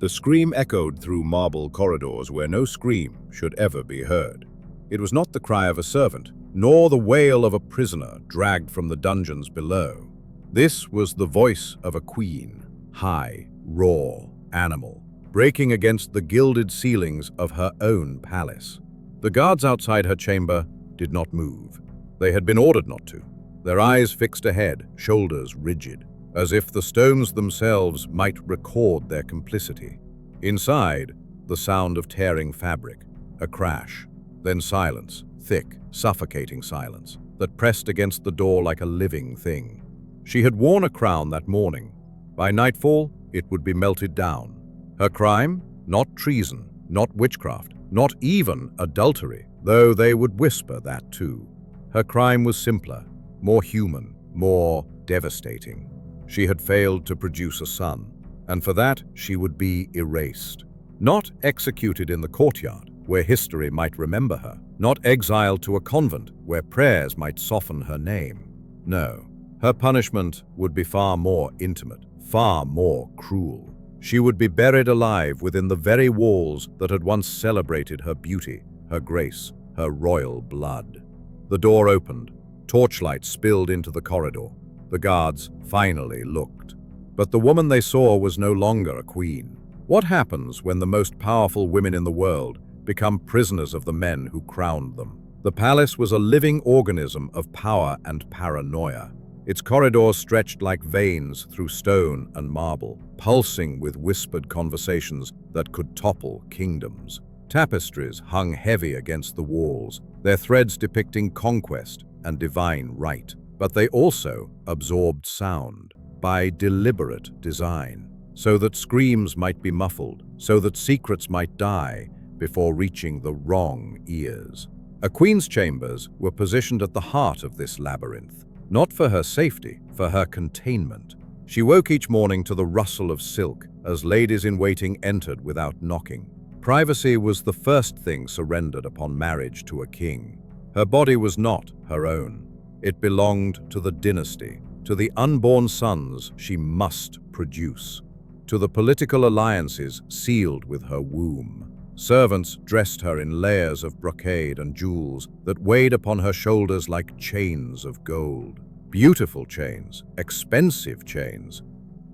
The scream echoed through marble corridors where no scream should ever be heard. It was not the cry of a servant, nor the wail of a prisoner dragged from the dungeons below. This was the voice of a queen, high, raw, animal, breaking against the gilded ceilings of her own palace. The guards outside her chamber did not move. They had been ordered not to, their eyes fixed ahead, shoulders rigid, as if the stones themselves might record their complicity. Inside, the sound of tearing fabric, a crash, then silence, thick, suffocating silence, that pressed against the door like a living thing. She had worn a crown that morning. By nightfall, it would be melted down. Her crime? Not treason, not witchcraft, not even adultery, though they would whisper that too. Her crime was simpler, more human, more devastating. She had failed to produce a son, and for that she would be erased. Not executed in the courtyard, where history might remember her, not exiled to a convent where prayers might soften her name. No, her punishment would be far more intimate, far more cruel. She would be buried alive within the very walls that had once celebrated her beauty, her grace, her royal blood. The door opened. Torchlight spilled into the corridor. The guards finally looked. But the woman they saw was no longer a queen. What happens when the most powerful women in the world become prisoners of the men who crowned them? The palace was a living organism of power and paranoia. Its corridors stretched like veins through stone and marble, pulsing with whispered conversations that could topple kingdoms. Tapestries hung heavy against the walls, their threads depicting conquest and divine right. But they also absorbed sound by deliberate design, so that screams might be muffled, so that secrets might die before reaching the wrong ears. A queen's chambers were positioned at the heart of this labyrinth, not for her safety, for her containment. She woke each morning to the rustle of silk as ladies-in-waiting entered without knocking. Privacy was the first thing surrendered upon marriage to a king. Her body was not her own. It belonged to the dynasty, to the unborn sons she must produce, to the political alliances sealed with her womb. Servants dressed her in layers of brocade and jewels that weighed upon her shoulders like chains of gold. Beautiful chains, expensive chains,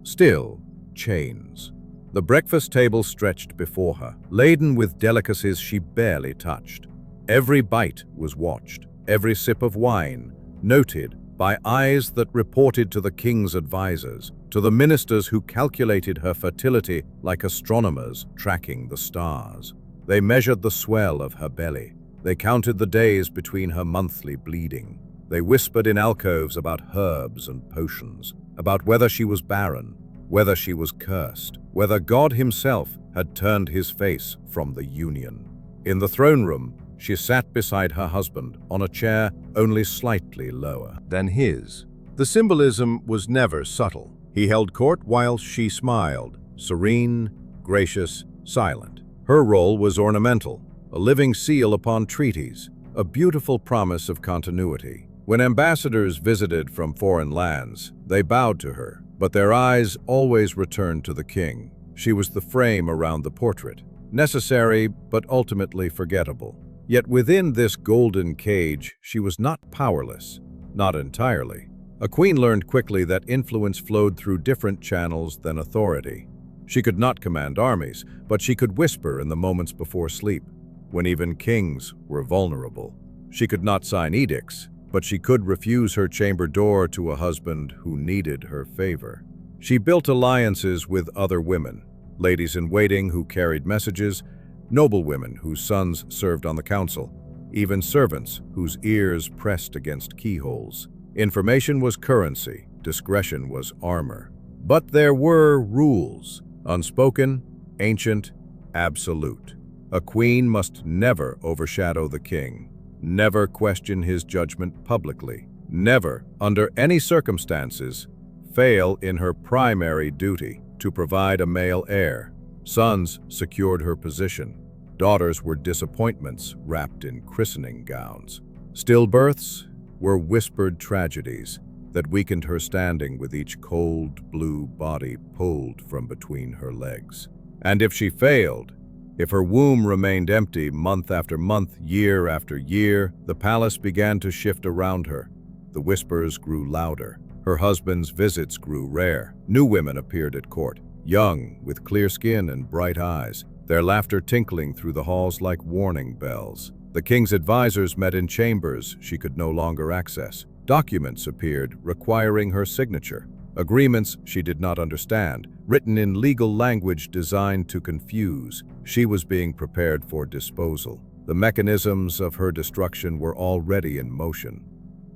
still chains. The breakfast table stretched before her, laden with delicacies she barely touched. Every bite was watched, every sip of wine noted by eyes that reported to the king's advisors, to the ministers who calculated her fertility like astronomers tracking the stars. They measured the swell of her belly. They counted the days between her monthly bleeding. They whispered in alcoves about herbs and potions, about whether she was barren, whether she was cursed, whether God himself had turned his face from the union. In the throne room, she sat beside her husband on a chair only slightly lower than his. The symbolism was never subtle. He held court while she smiled, serene, gracious, silent. Her role was ornamental, a living seal upon treaties, a beautiful promise of continuity. When ambassadors visited from foreign lands, they bowed to her, but their eyes always returned to the king. She was the frame around the portrait, necessary but ultimately forgettable. Yet within this golden cage, she was not powerless, not entirely. A queen learned quickly that influence flowed through different channels than authority. She could not command armies, but she could whisper in the moments before sleep, when even kings were vulnerable. She could not sign edicts, but she could refuse her chamber door to a husband who needed her favor. She built alliances with other women, ladies-in-waiting who carried messages, noblewomen whose sons served on the council, even servants whose ears pressed against keyholes. Information was currency, discretion was armor. But there were rules, unspoken, ancient, absolute. A queen must never overshadow the king, never question his judgment publicly, never, under any circumstances, fail in her primary duty to provide a male heir. Sons secured her position. Daughters were disappointments wrapped in christening gowns. Stillbirths were whispered tragedies that weakened her standing with each cold blue body pulled from between her legs. And if she failed, if her womb remained empty month after month, year after year, the palace began to shift around her. The whispers grew louder. Her husband's visits grew rare. New women appeared at court, young, with clear skin and bright eyes, their laughter tinkling through the halls like warning bells. The king's advisors met in chambers she could no longer access. Documents appeared requiring her signature. Agreements she did not understand, written in legal language designed to confuse. She was being prepared for disposal. The mechanisms of her destruction were already in motion,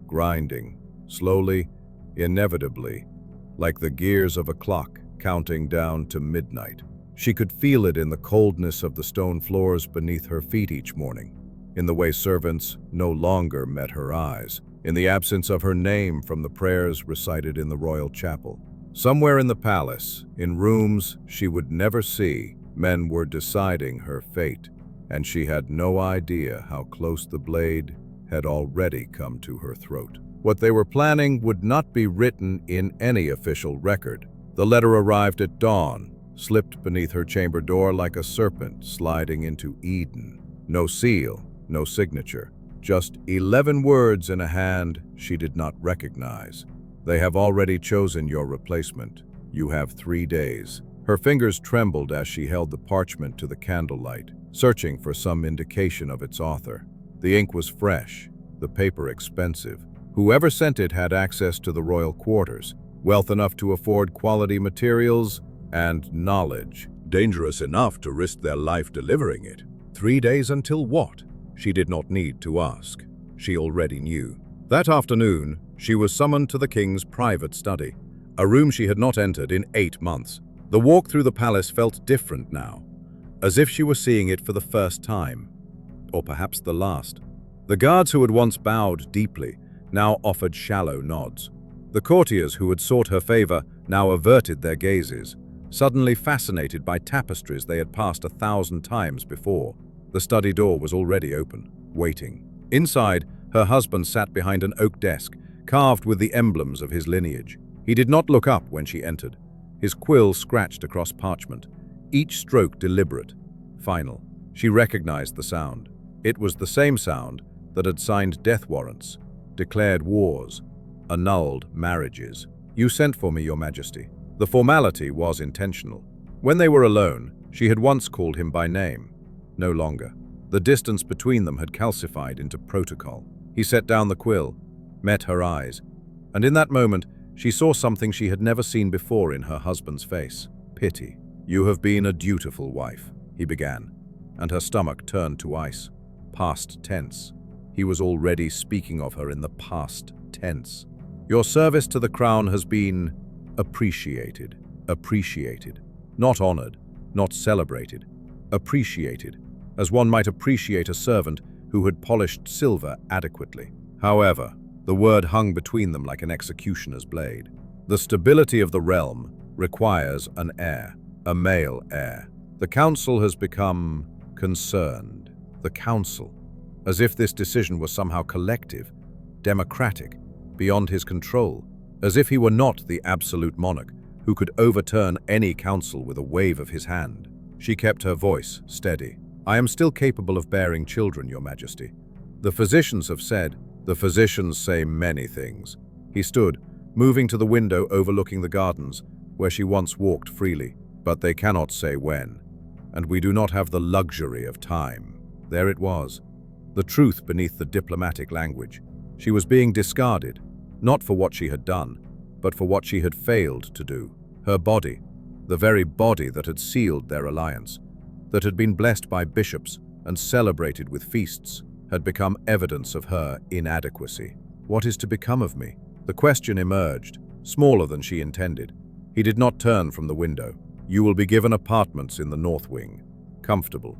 grinding, slowly, inevitably, like the gears of a clock counting down to midnight. She could feel it in the coldness of the stone floors beneath her feet each morning, in the way servants no longer met her eyes, in the absence of her name from the prayers recited in the royal chapel. Somewhere in the palace, in rooms she would never see, men were deciding her fate, and she had no idea how close the blade had already come to her throat. What they were planning would not be written in any official record. The letter arrived at dawn, slipped beneath her chamber door like a serpent sliding into Eden. No seal, no signature, just 11 words in a hand she did not recognize. They have already chosen your replacement. You have 3 days. Her fingers trembled as she held the parchment to the candlelight, searching for some indication of its author. The ink was fresh, the paper expensive. Whoever sent it had access to the royal quarters, wealth enough to afford quality materials, and knowledge dangerous enough to risk their life delivering it. 3 days until what? She did not need to ask. She already knew. That afternoon, she was summoned to the king's private study, a room she had not entered in 8 months. The walk through the palace felt different now, as if she were seeing it for the first time, or perhaps the last. The guards who had once bowed deeply now offered shallow nods. The courtiers who had sought her favor now averted their gazes, suddenly fascinated by tapestries they had passed 1,000 times before. The study door was already open, waiting. Inside, her husband sat behind an oak desk, carved with the emblems of his lineage. He did not look up when she entered. His quill scratched across parchment, each stroke deliberate, final. She recognized the sound. It was the same sound that had signed death warrants, declared wars, annulled marriages. "You sent for me, Your Majesty." The formality was intentional. When they were alone, she had once called him by name. No longer. The distance between them had calcified into protocol. He set down the quill, met her eyes, and in that moment, she saw something she had never seen before in her husband's face: pity. "You have been a dutiful wife," he began, and her stomach turned to ice. Past tense. He was already speaking of her in the past tense. "Your service to the crown has been appreciated. Appreciated. Not honored, not celebrated. Appreciated, as one might appreciate a servant who had polished silver adequately." However, the word hung between them like an executioner's blade. The stability of the realm requires an heir, a male heir. The council has become concerned. The council, as if this decision was somehow collective, democratic, beyond his control, as if he were not the absolute monarch who could overturn any council with a wave of his hand. She kept her voice steady. "I am still capable of bearing children, Your Majesty. The physicians have said." "The physicians say many things." He stood, moving to the window overlooking the gardens, where she once walked freely. "But they cannot say when, and we do not have the luxury of time." There it was, the truth beneath the diplomatic language. She was being discarded, not for what she had done, but for what she had failed to do. Her body, the very body that had sealed their alliance, that had been blessed by bishops and celebrated with feasts, had become evidence of her inadequacy. "What is to become of me?" The question emerged, smaller than she intended. He did not turn from the window. "You will be given apartments in the north wing, comfortable,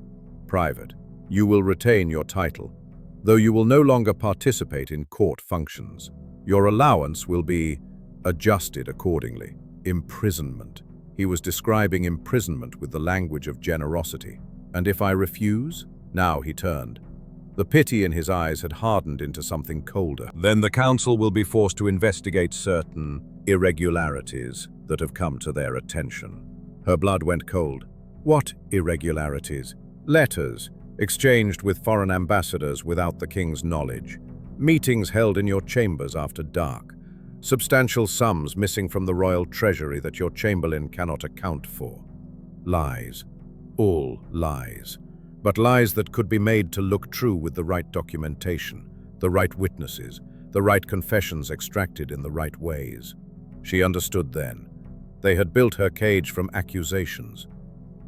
private. You will retain your title, though you will no longer participate in court functions. Your allowance will be adjusted accordingly." Imprisonment. He was describing imprisonment with the language of generosity. "And if I refuse?" Now he turned. The pity in his eyes had hardened into something colder. "Then the council will be forced to investigate certain irregularities that have come to their attention." Her blood went cold. What irregularities? Letters, exchanged with foreign ambassadors without the king's knowledge. Meetings held in your chambers after dark. Substantial sums missing from the royal treasury that your chamberlain cannot account for. Lies. All lies. But lies that could be made to look true with the right documentation, the right witnesses, the right confessions extracted in the right ways. She understood then. They had built her cage from accusations.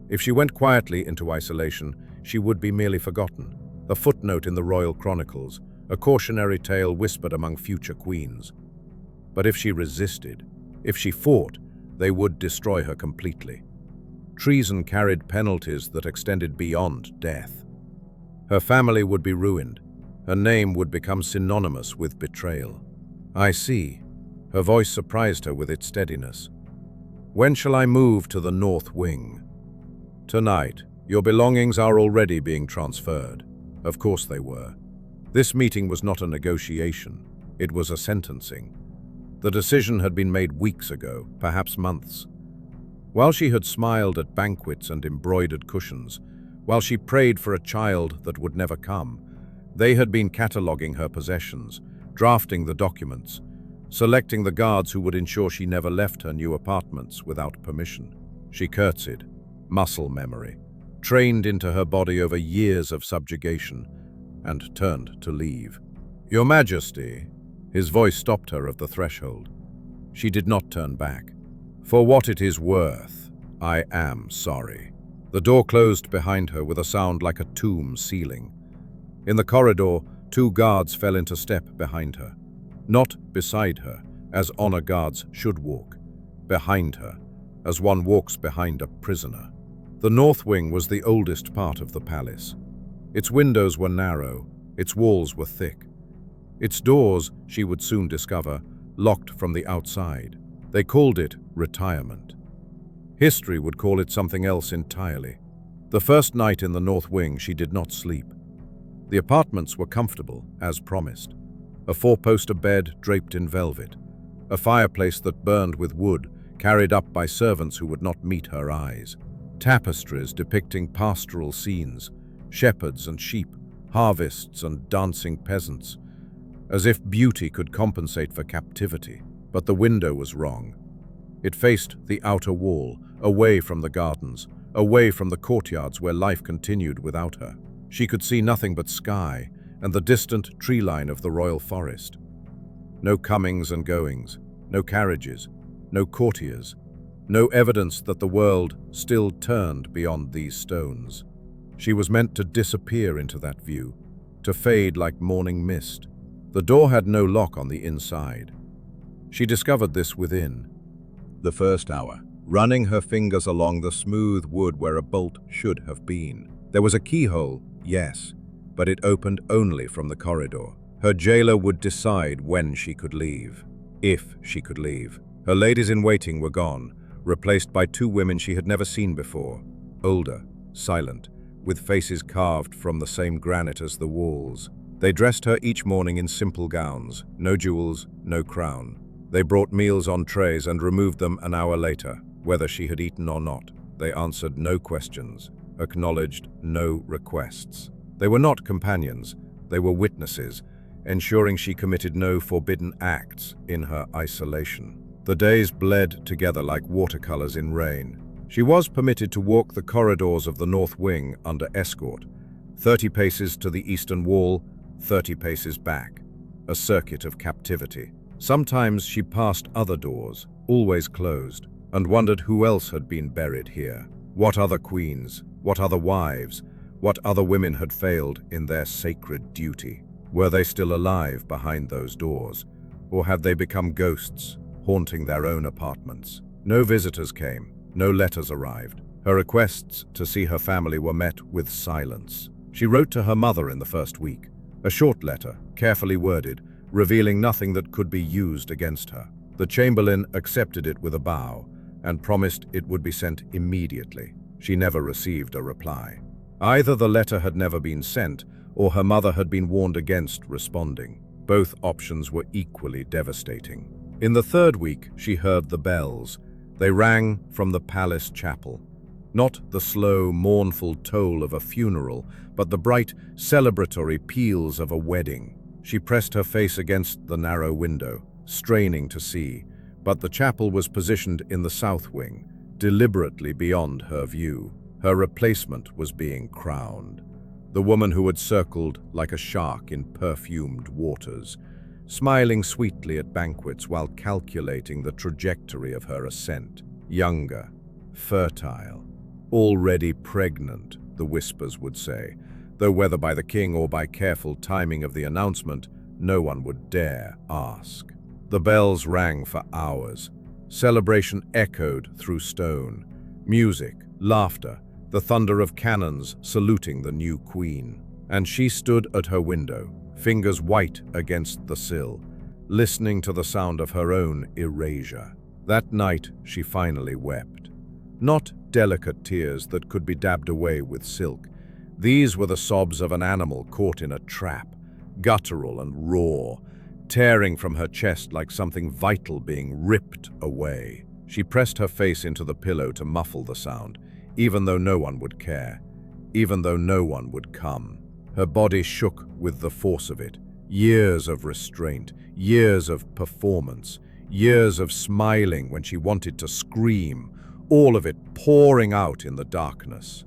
If she went quietly into isolation, she would be merely forgotten, a footnote in the royal chronicles, a cautionary tale whispered among future queens. But if she resisted, if she fought, they would destroy her completely. Treason carried penalties that extended beyond death. Her family would be ruined. Her name would become synonymous with betrayal. I see. Her voice surprised her with its steadiness. When shall I move to the north wing? Tonight. Your belongings are already being transferred. Of course they were. This meeting was not a negotiation. It was a sentencing. The decision had been made weeks ago, perhaps months. While she had smiled at banquets and embroidered cushions, while she prayed for a child that would never come, they had been cataloguing her possessions, drafting the documents, selecting the guards who would ensure she never left her new apartments without permission. She curtsied, muscle memory, trained into her body over years of subjugation, and turned to leave. Your Majesty, his voice stopped her at the threshold. She did not turn back. For what it is worth, I am sorry. The door closed behind her with a sound like a tomb sealing. In the corridor, 2 guards fell into step behind her. Not beside her, as honor guards should walk. Behind her, as one walks behind a prisoner. The north wing was the oldest part of the palace. Its windows were narrow, its walls were thick. Its doors, she would soon discover, locked from the outside. They called it retirement. History would call it something else entirely. The first night in the north wing, she did not sleep. The apartments were comfortable, as promised. A 4-poster bed draped in velvet. A fireplace that burned with wood, carried up by servants who would not meet her eyes. Tapestries depicting pastoral scenes, shepherds and sheep, harvests and dancing peasants, as if beauty could compensate for captivity. But the window was wrong. It faced the outer wall, away from the gardens, away from the courtyards where life continued without her. She could see nothing but sky and the distant tree line of the royal forest. No comings and goings, no carriages, no courtiers, no evidence that the world still turned beyond these stones. She was meant to disappear into that view, to fade like morning mist. The door had no lock on the inside. She discovered this within. The first hour, running her fingers along the smooth wood where a bolt should have been. There was a keyhole, yes, but it opened only from the corridor. Her jailer would decide when she could leave, if she could leave. Her ladies-in-waiting were gone, replaced by 2 women she had never seen before, older, silent, with faces carved from the same granite as the walls. They dressed her each morning in simple gowns, no jewels, no crown. They brought meals on trays and removed them an hour later, whether she had eaten or not. They answered no questions, acknowledged no requests. They were not companions, they were witnesses, ensuring she committed no forbidden acts in her isolation. The days bled together like watercolors in rain. She was permitted to walk the corridors of the north wing under escort, 30 paces to the eastern wall, 30 paces back, a circuit of captivity. Sometimes she passed other doors, always closed, and wondered who else had been buried here. What other queens, what other wives, what other women had failed in their sacred duty? Were they still alive behind those doors, or had they become ghosts, haunting their own apartments? No visitors came, no letters arrived. Her requests to see her family were met with silence. She wrote to her mother in the first week, a short letter, carefully worded, revealing nothing that could be used against her. The chamberlain accepted it with a bow and promised it would be sent immediately. She never received a reply. Either the letter had never been sent, or her mother had been warned against responding. Both options were equally devastating. In the third week, she heard the bells. They rang from the palace chapel. Not the slow, mournful toll of a funeral, but the bright, celebratory peals of a wedding. She pressed her face against the narrow window, straining to see, but the chapel was positioned in the south wing, deliberately beyond her view. Her replacement was being crowned. The woman who had circled like a shark in perfumed waters, smiling sweetly at banquets while calculating the trajectory of her ascent. Younger, fertile, already pregnant, the whispers would say, though whether by the king or by careful timing of the announcement, no one would dare ask. The bells rang for hours. Celebration echoed through stone. Music, laughter, the thunder of cannons saluting the new queen. And she stood at her window, fingers white against the sill, listening to the sound of her own erasure. That night she finally wept. Not delicate tears that could be dabbed away with silk. These were the sobs of an animal caught in a trap, guttural and raw, tearing from her chest like something vital being ripped away. She pressed her face into the pillow to muffle the sound, even though no one would care, even though no one would come. Her body shook with the force of it. Years of restraint, years of performance, years of smiling when she wanted to scream, all of it pouring out in the darkness.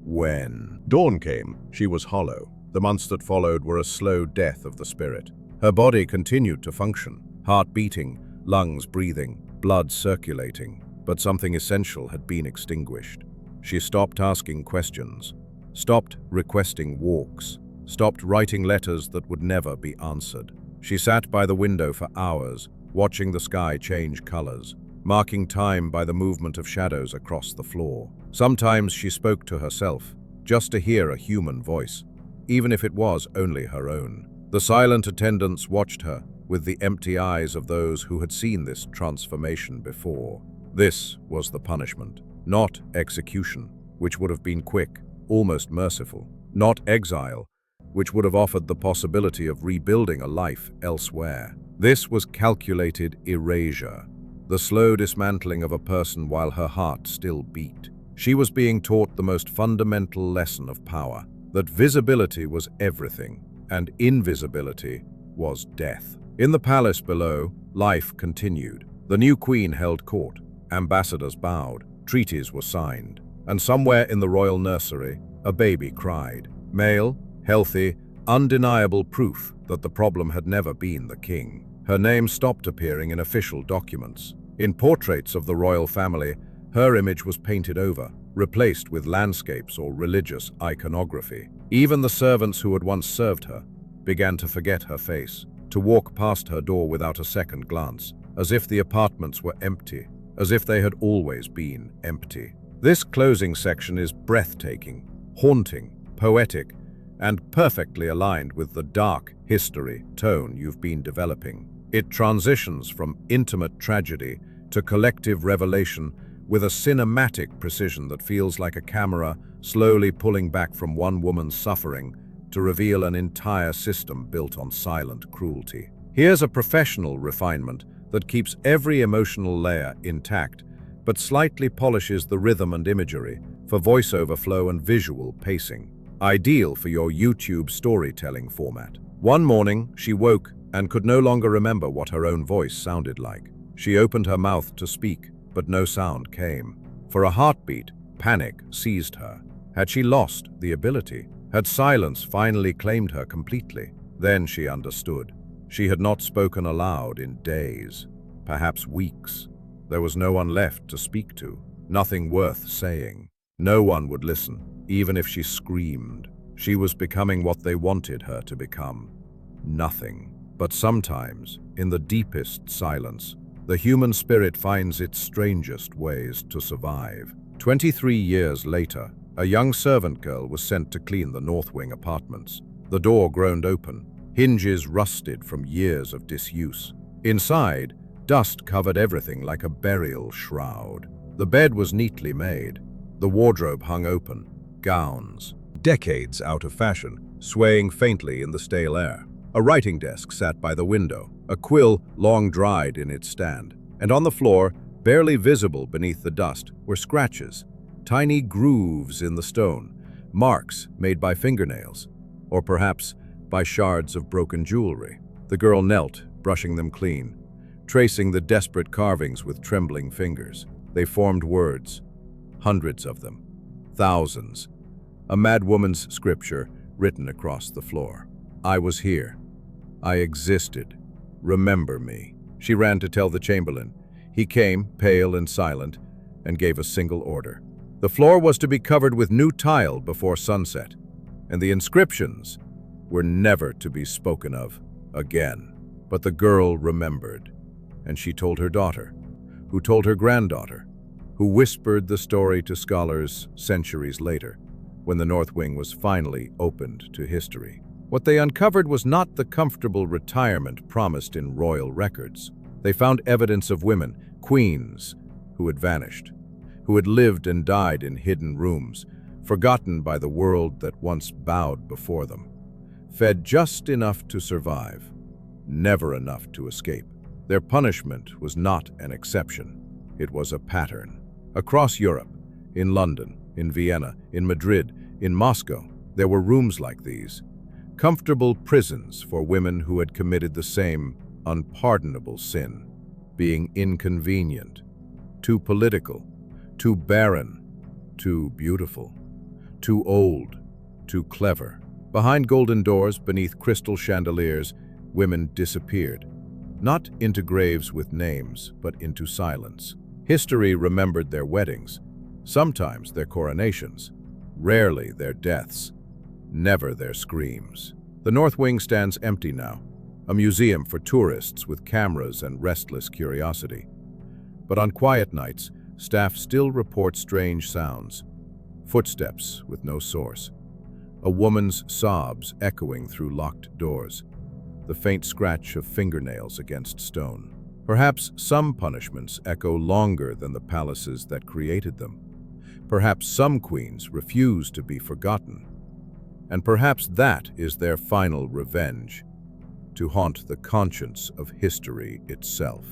When dawn came, she was hollow. The months that followed were a slow death of the spirit. Her body continued to function, heart beating, lungs breathing, blood circulating, but something essential had been extinguished. She stopped asking questions, stopped requesting walks, stopped writing letters that would never be answered. She sat by the window for hours, watching the sky change colors, marking time by the movement of shadows across the floor. Sometimes she spoke to herself, just to hear a human voice, even if it was only her own. The silent attendants watched her with the empty eyes of those who had seen this transformation before. This was the punishment, not execution, which would have been quick, almost merciful, not exile, which would have offered the possibility of rebuilding a life elsewhere. This was calculated erasure, the slow dismantling of a person while her heart still beat. She was being taught the most fundamental lesson of power, that visibility was everything, and invisibility was death. In the palace below, life continued. The new queen held court, ambassadors bowed, treaties were signed, and somewhere in the royal nursery, a baby cried. Male, healthy, undeniable proof that the problem had never been the king. Her name stopped appearing in official documents. In portraits of the royal family, her image was painted over, replaced with landscapes or religious iconography. Even the servants who had once served her began to forget her face, to walk past her door without a second glance, as if the apartments were empty, as if they had always been empty. This closing section is breathtaking, haunting, poetic, and perfectly aligned with the dark history tone you've been developing. It transitions from intimate tragedy to collective revelation with a cinematic precision that feels like a camera slowly pulling back from one woman's suffering to reveal an entire system built on silent cruelty. Here's a professional refinement that keeps every emotional layer intact, but slightly polishes the rhythm and imagery for voiceover flow and visual pacing, ideal for your YouTube storytelling format. One morning, she woke and could no longer remember what her own voice sounded like. She opened her mouth to speak, but no sound came. For a heartbeat, panic seized her. Had she lost the ability? Had silence finally claimed her completely? Then she understood. She had not spoken aloud in days, perhaps weeks. There was no one left to speak to, nothing worth saying. No one would listen, even if she screamed. She was becoming what they wanted her to become. Nothing. But sometimes, in the deepest silence, the human spirit finds its strangest ways to survive. 23 years later, a young servant girl was sent to clean the North Wing apartments. The door groaned open, hinges rusted from years of disuse. Inside, dust covered everything like a burial shroud. The bed was neatly made. The wardrobe hung open, gowns, decades out of fashion, swaying faintly in the stale air. A writing desk sat by the window, a quill long dried in its stand, and on the floor, barely visible beneath the dust, were scratches, tiny grooves in the stone, marks made by fingernails, or perhaps by shards of broken jewelry. The girl knelt, brushing them clean, tracing the desperate carvings with trembling fingers. They formed words, hundreds of them, thousands, a mad woman's scripture written across the floor. I was here. I existed. Remember me. She ran to tell the chamberlain. He came, pale and silent, and gave a single order. The floor was to be covered with new tile before sunset, and the inscriptions were never to be spoken of again. But the girl remembered, and she told her daughter, who told her granddaughter, who whispered the story to scholars centuries later, when the North Wing was finally opened to history. What they uncovered was not the comfortable retirement promised in royal records. They found evidence of women, queens, who had vanished, who had lived and died in hidden rooms, forgotten by the world that once bowed before them, fed just enough to survive, never enough to escape. Their punishment was not an exception. It was a pattern. Across Europe, in London, in Vienna, in Madrid, in Moscow, there were rooms like these, comfortable prisons for women who had committed the same unpardonable sin, being inconvenient, too political, too barren, too beautiful, too old, too clever. Behind golden doors, beneath crystal chandeliers, women disappeared, not into graves with names, but into silence. History remembered their weddings, sometimes their coronations, rarely their deaths, never their screams. The North Wing stands empty now, a museum for tourists with cameras and restless curiosity. But on quiet nights, staff still report strange sounds, footsteps with no source, a woman's sobs echoing through locked doors, the faint scratch of fingernails against stone. Perhaps some punishments echo longer than the palaces that created them. Perhaps some queens refuse to be forgotten. And perhaps that is their final revenge, to haunt the conscience of history itself.